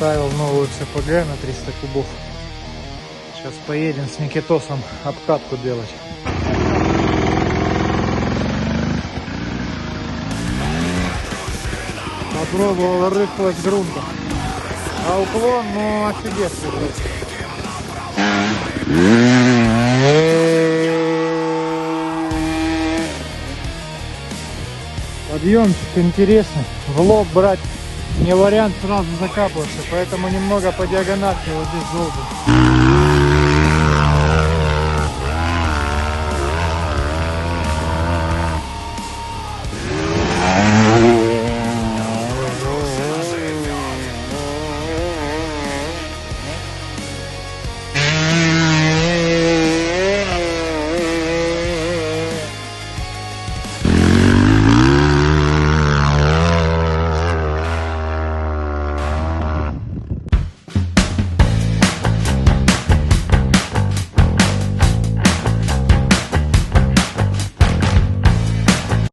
поставил новую ЦПГ на 300 кубов. Сейчас поедем с Никитосом обкатку делать. Попробовал рыхлость грунта. А уклон, ну, офигеть. Подъемчик интересный. В лоб брать не вариант, сразу закапываться. Поэтому немного по диагонали вот здесь должен.